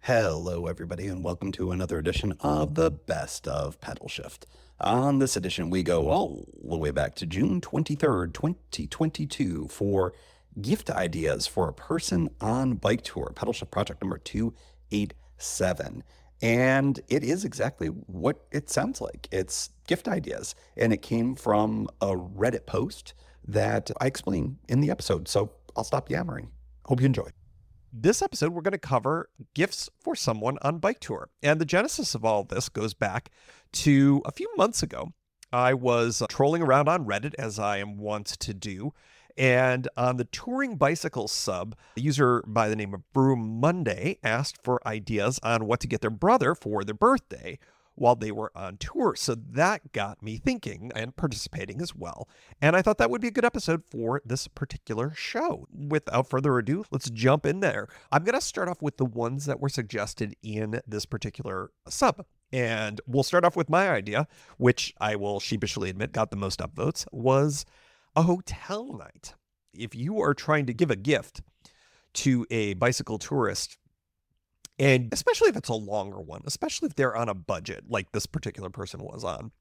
Hello, everybody, and welcome to another edition of the Best of Pedalshift. On this edition, we go all the way back to June 23rd, 2022 for gift ideas for a person on bike tour, Pedalshift project number 287. And it is exactly what it sounds like. It's gift ideas, and it came from a Reddit post that I explain in the episode. So I'll stop yammering. Hope you enjoy. This episode, we're going to cover gifts for someone on bike tour. And the genesis of all this goes back to a few months ago. I was trolling around on Reddit, as I am wont to do. And on the touring bicycle sub, a user by the name of Brew Monday asked for ideas on what to get their brother for their birthday while they were on tour. So that got me thinking and participating as well. And I thought that would be a good episode for this particular show. Without further ado, let's jump in there. I'm going to start off with the ones that were suggested in this particular sub. And we'll start off with my idea, which I will sheepishly admit got the most upvotes, was a hotel night. If you are trying to give a gift to a bicycle tourist, and especially if it's a longer one, especially if they're on a budget like this particular person was on,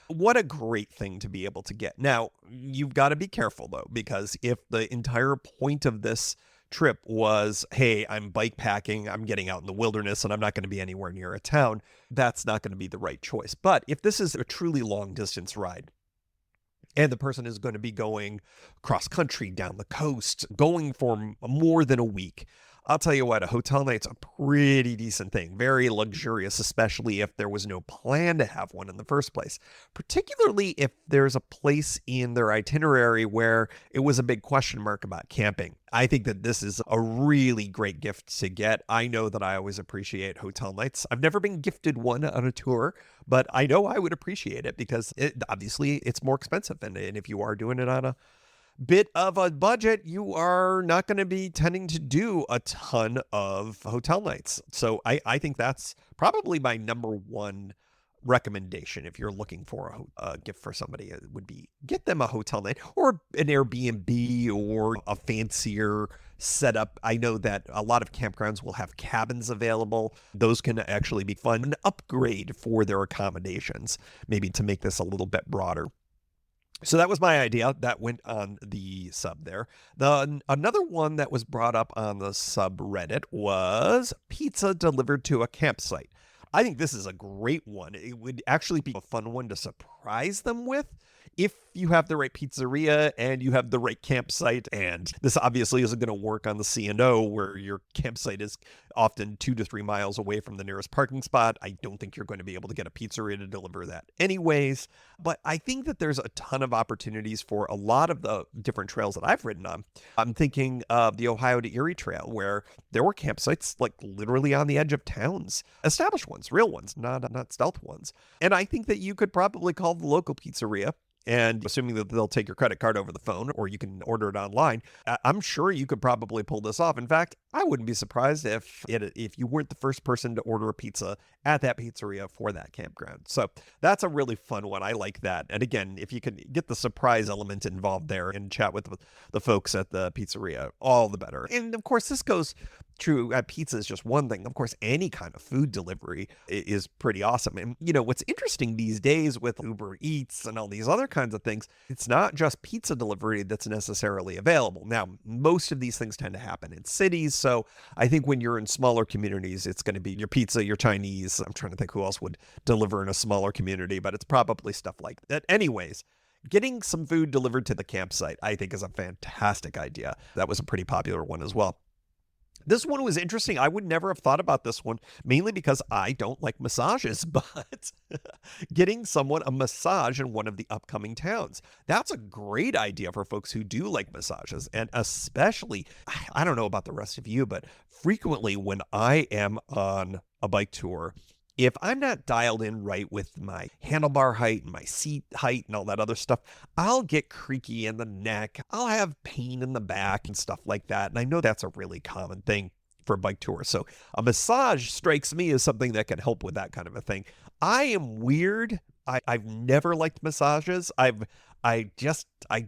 what a great thing to be able to get. Now, you've got to be careful, though, because if the entire point of this trip was, hey, I'm bike packing, I'm getting out in the wilderness, and I'm not going to be anywhere near a town, that's not going to be the right choice. But if this is a truly long distance ride, and the person is going to be going cross country, down the coast, going for more than a week, I'll tell you what, a hotel night's a pretty decent thing. Very luxurious, especially if there was no plan to have one in the first place. Particularly if there's a place in their itinerary where it was a big question mark about camping. I think that this is a really great gift to get. I know that I always appreciate hotel nights. I've never been gifted one on a tour, but I know I would appreciate it because obviously it's more expensive. And if you are doing it on a bit of a budget, you are not going to be tending to do a ton of hotel nights. So I think that's probably my number one recommendation if you're looking for a gift for somebody. It would be get them a hotel night or an Airbnb or a fancier setup. I know that a lot of campgrounds will have cabins available. Those can actually be fun. An upgrade for their accommodations, maybe to make this a little bit broader. So that was my idea. That went on the sub there. Another one that was brought up on the subreddit was pizza delivered to a campsite. I think this is a great one. It would actually be a fun one to surprise them with if you have the right pizzeria and you have the right campsite. And this obviously isn't going to work on the C&O where your campsite is often 2 to 3 miles away from the nearest parking spot. I don't think you're going to be able to get a pizzeria to deliver that anyways. But I think that there's a ton of opportunities for a lot of the different trails that I've ridden on. I'm thinking of the Ohio to Erie Trail, where there were campsites like literally on the edge of towns, established ones, real ones, not stealth ones. And I think that you could probably call the local pizzeria, and assuming that they'll take your credit card over the phone or you can order it online, I'm sure you could probably pull this off. In fact, I wouldn't be surprised if you weren't the first person to order a pizza at that pizzeria for that campground. So that's a really fun one. I like that. And again, if you can get the surprise element involved there and chat with the folks at the pizzeria, all the better. And of course, this goes true. Pizza is just one thing. Of course, any kind of food delivery is pretty awesome. And what's interesting these days with Uber Eats and all these other kinds of things, it's not just pizza delivery that's necessarily available. Now, most of these things tend to happen in cities. So I think when you're in smaller communities, it's going to be your pizza, your Chinese. I'm trying to think who else would deliver in a smaller community, but it's probably stuff like that. Anyways, getting some food delivered to the campsite, I think, is a fantastic idea. That was a pretty popular one as well. This one was interesting. I would never have thought about this one, mainly because I don't like massages, but getting someone a massage in one of the upcoming towns. That's a great idea for folks who do like massages. And especially, I don't know about the rest of you, but frequently when I am on a bike tour, if I'm not dialed in right with my handlebar height and my seat height and all that other stuff, I'll get creaky in the neck. I'll have pain in the back and stuff like that. And I know that's a really common thing for bike tours. So a massage strikes me as something that can help with that kind of a thing. I am weird. I've never liked massages. I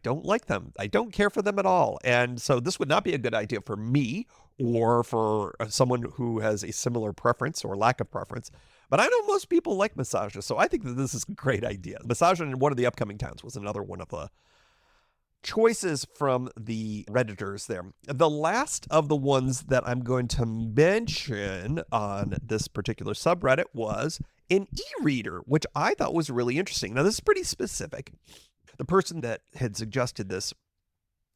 don't like them. I don't care for them at all. And so this would not be a good idea for me or for someone who has a similar preference or lack of preference. But I know most people like massages, so I think that this is a great idea. Massage in one of the upcoming towns was another one of the choices from the Redditors there. The last of the ones that I'm going to mention on this particular subreddit was an e-reader, which I thought was really interesting. Now, this is pretty specific. The person that had suggested this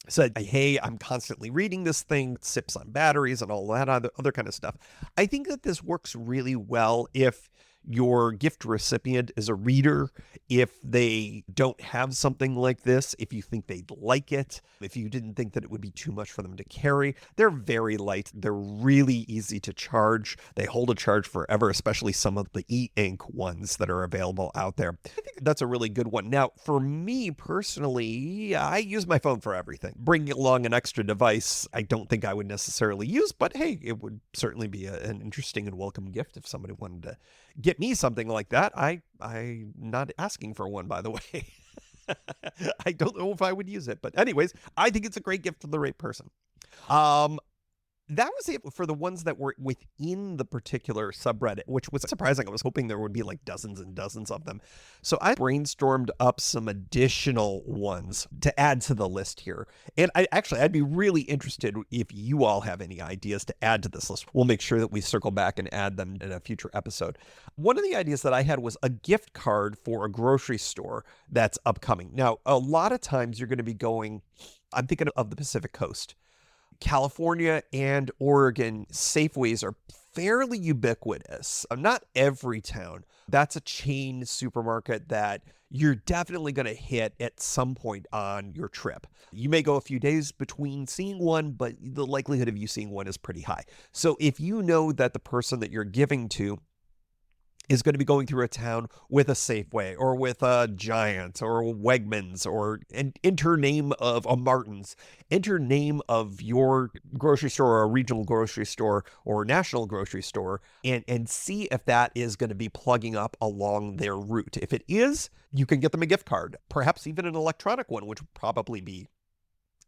said, hey, I'm constantly reading this thing, sips on batteries and all that other kind of stuff. I think that this works really well if your gift recipient is a reader, if they don't have something like this, if you think they'd like it, if you didn't think that it would be too much for them to carry. They're very light. They're really easy to charge. They hold a charge forever, especially some of the e-ink ones that are available out there. I think that's a really good one. Now, for me personally, I use my phone for everything. Bringing along an extra device, I don't think I would necessarily use, but hey, it would certainly be an interesting and welcome gift if somebody wanted to get me something like that. I'm not asking for one, by the way. I don't know if I would use it, but anyways, I think it's a great gift to the right person. That was it for the ones that were within the particular subreddit, which was surprising. I was hoping there would be like dozens and dozens of them. So I brainstormed up some additional ones to add to the list here. And I'd be really interested if you all have any ideas to add to this list. We'll make sure that we circle back and add them in a future episode. One of the ideas that I had was a gift card for a grocery store that's upcoming. Now, a lot of times you're going to be going, I'm thinking of the Pacific Coast. California and Oregon Safeways are fairly ubiquitous. Not every town. That's a chain supermarket that you're definitely going to hit at some point on your trip. You may go a few days between seeing one, but the likelihood of you seeing one is pretty high. So if you know that the person that you're giving to is going to be going through a town with a Safeway or with a Giant or Wegmans or enter name of a Martin's, enter name of your grocery store or a regional grocery store or national grocery store and see if that is going to be plugging up along their route. If it is, you can get them a gift card, perhaps even an electronic one, which would probably be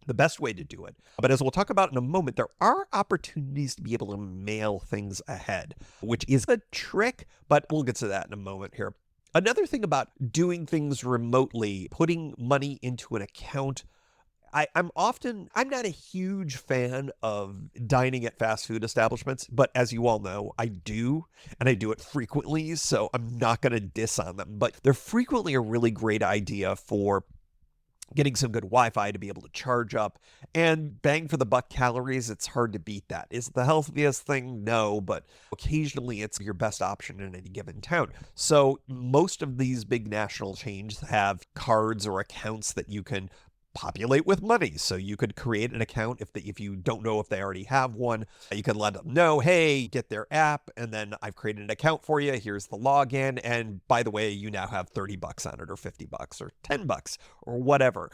the best way to do it. But as we'll talk about in a moment, there are opportunities to be able to mail things ahead, which is a trick, but we'll get to that in a moment here. Another thing about doing things remotely, putting money into an account, I'm not a huge fan of dining at fast food establishments, but as you all know, I do, and I do it frequently, so I'm not going to diss on them. But they're frequently a really great idea for getting some good Wi-Fi to be able to charge up and bang for the buck calories. It's hard to beat that. Is it the healthiest thing? No, but occasionally it's your best option in any given town. So most of these big national chains have cards or accounts that you can populate with money. So you could create an account if you don't know if they already have one. You can let them know, hey, get their app, and then I've created an account for you. Here's the login. And by the way, you now have $30 on it or $50 or $10 or whatever.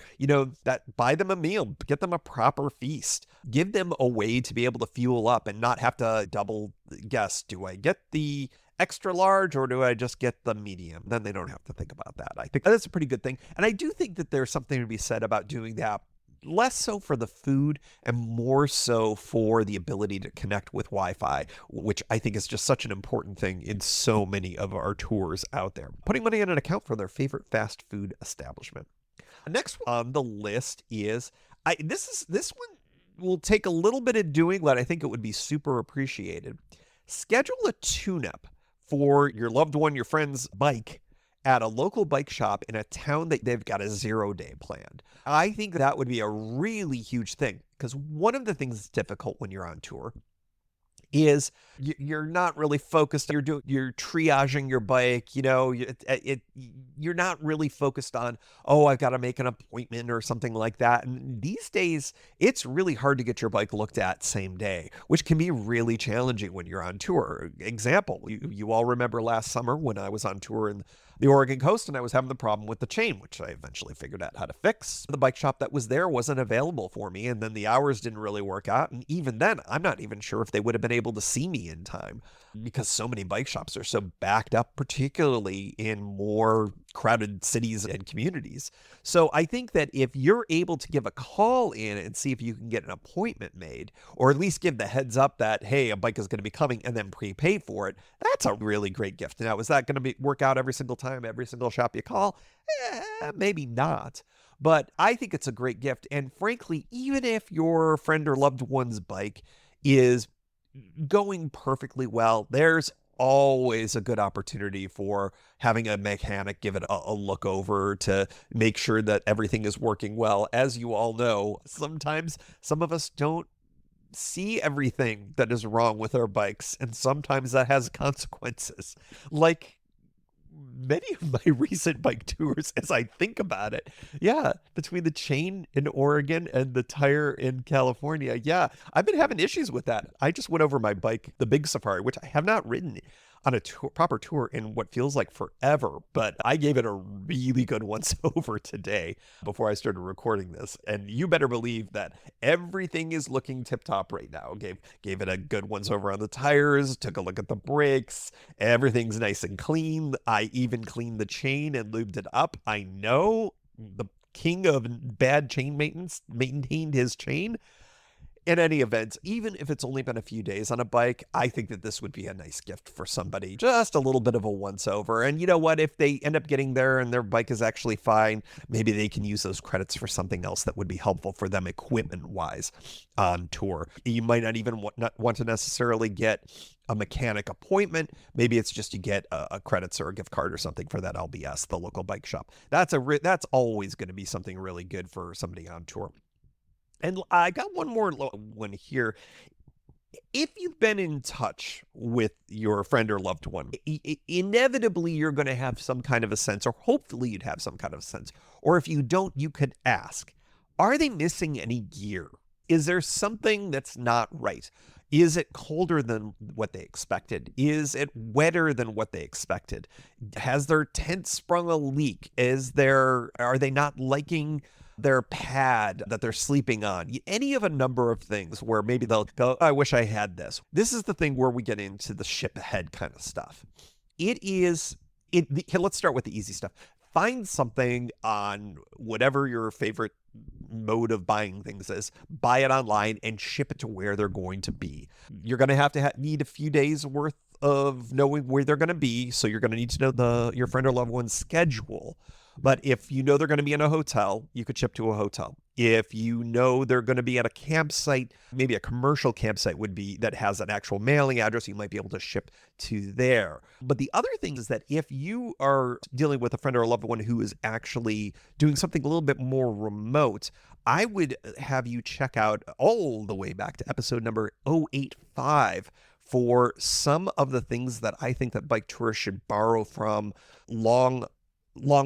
That buy them a meal, get them a proper feast, give them a way to be able to fuel up and not have to double guess. Do I get the extra large or do I just get the medium? Then they don't have to think about that. I think that's a pretty good thing. And I do think that there's something to be said about doing that, less so for the food and more so for the ability to connect with Wi-Fi, which I think is just such an important thing in so many of our tours out there. Putting money in an account for their favorite fast food establishment. Next on the list is, this one will take a little bit of doing, but I think it would be super appreciated. Schedule a tune-up for your loved one, your friend's bike at a local bike shop in a town that they've got a 0-day planned. I think that would be a really huge thing, because one of the things that's difficult when you're on tour is you're not really focused. You're triaging your bike. You're not really focused on, I've got to make an appointment or something like that. And these days, it's really hard to get your bike looked at same day, which can be really challenging when you're on tour. Example, you all remember last summer when I was on tour in the Oregon coast and I was having the problem with the chain, which I eventually figured out how to fix. The bike shop that was there wasn't available for me, and then the hours didn't really work out. And even then, I'm not even sure if they would have been able to see me in time, because so many bike shops are so backed up, particularly in more crowded cities and communities. So I think that if you're able to give a call in and see if you can get an appointment made, or at least give the heads up that, hey, a bike is going to be coming, and then prepay for it, that's a really great gift. Now, is that going to work out every single time, every single shop you call? Maybe not. But I think it's a great gift. And frankly, even if your friend or loved one's bike is going perfectly well, there's always a good opportunity for having a mechanic give it a look over to make sure that everything is working well. As you all know, sometimes some of us don't see everything that is wrong with our bikes, and sometimes that has consequences. Like many of my recent bike tours, as I think about it, yeah, between the chain in Oregon and the tire in California, yeah, I've been having issues with that. I just went over my bike, the Big Safari, which I have not ridden on a proper tour in what feels like forever, but I gave it a really good once over today before I started recording this. And you better believe that everything is looking tip top right now. Gave it a good once over on the tires, took a look at the brakes. Everything's nice and clean. I even cleaned the chain and lubed it up. I know the king of bad chain maintenance maintained his chain. In any event, even if it's only been a few days on a bike, I think that this would be a nice gift for somebody. Just a little bit of a once over. And you know what? If they end up getting there and their bike is actually fine, maybe they can use those credits for something else that would be helpful for them equipment wise on tour. You might not even want to necessarily get a mechanic appointment. Maybe it's just you get a credits or a gift card or something for that LBS, the local bike shop. That's always going to be something really good for somebody on tour. And I got one more one here. If you've been in touch with your friend or loved one, inevitably you're going to have some kind of a sense, or hopefully you'd have some kind of a sense. Or if you don't, you could ask, are they missing any gear? Is there something that's not right? Is it colder than what they expected? Is it wetter than what they expected? Has their tent sprung a leak? Are they not liking their pad that they're sleeping on? Any of a number of things where maybe they'll go, I wish I had this. This is the thing where we get into the ship ahead kind of stuff. Let's start with the easy stuff. Find something on whatever your favorite mode of buying things is, buy it online and ship it to where they're going to be. You're going to need a few days worth of knowing where they're going to be. So you're going to need to know your friend or loved one's schedule. But if you know they're going to be in a hotel, you could ship to a hotel. If you know they're going to be at a campsite, maybe a commercial campsite that has an actual mailing address, you might be able to ship to there. But the other thing is that if you are dealing with a friend or a loved one who is actually doing something a little bit more remote, I would have you check out all the way back to episode number 085 for some of the things that I think that bike tourists should borrow from long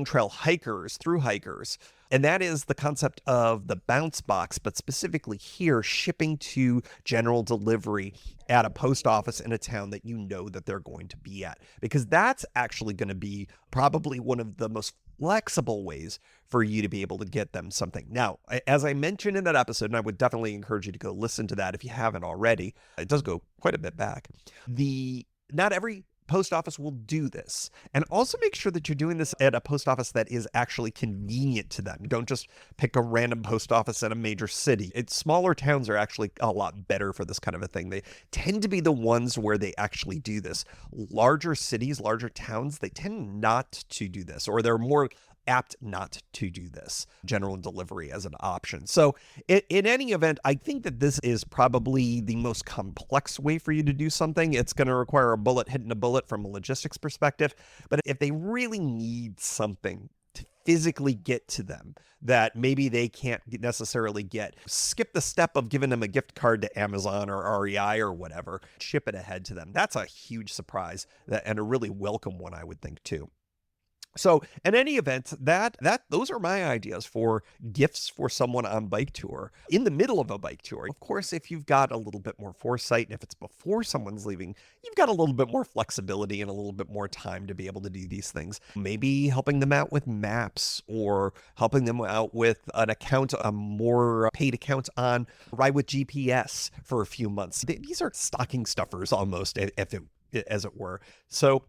trail hikers, through hikers. And that is the concept of the bounce box, but specifically here, shipping to general delivery at a post office in a town that you know that they're going to be at. Because that's actually going to be probably one of the most flexible ways for you to be able to get them something. Now, as I mentioned in that episode, and I would definitely encourage you to go listen to that if you haven't already, it does go quite a bit back. Not every post office will do this. And also make sure that you're doing this at a post office that is actually convenient to them. Don't just pick a random post office at a major city. Smaller towns are actually a lot better for this kind of a thing. They tend to be the ones where they actually do this. Larger cities, larger towns, they tend not to do this, or they're more apt not to do this, general delivery as an option. So in any event, I think that this is probably the most complex way for you to do something. It's going to require a bullet hitting a bullet from a logistics perspective. But if they really need something to physically get to them that maybe they can't necessarily get, skip the step of giving them a gift card to Amazon or REI or whatever, ship it ahead to them. That's a huge surprise and a really welcome one, I would think, too. So in any event, those are my ideas for gifts for someone on bike tour in the middle of a bike tour. Of course, if you've got a little bit more foresight, and if it's before someone's leaving, you've got a little bit more flexibility and a little bit more time to be able to do these things. Maybe helping them out with maps, or helping them out with an account, a more paid account on Ride with GPS for a few months. These are stocking stuffers almost, as it were. So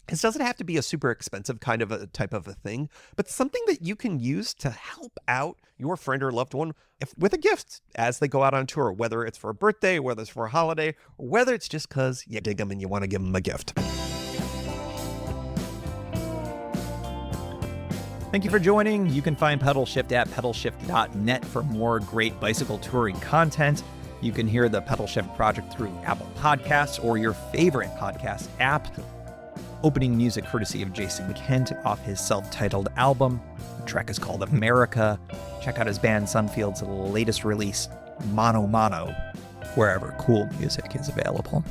This doesn't have to be a super expensive kind of a type of a thing, but something that you can use to help out your friend or loved one with a gift as they go out on tour, whether it's for a birthday, whether it's for a holiday, or whether it's just because you dig them and you want to give them a gift. Thank you for joining. You can find Pedalshift at pedalshift.net for more great bicycle touring content. You can hear the Pedalshift project through Apple Podcasts or your favorite podcast app. Opening music courtesy of Jason Kent off his self-titled album. The track is called America. Check out his band Sunfield's latest release, Mono Mono, wherever cool music is available.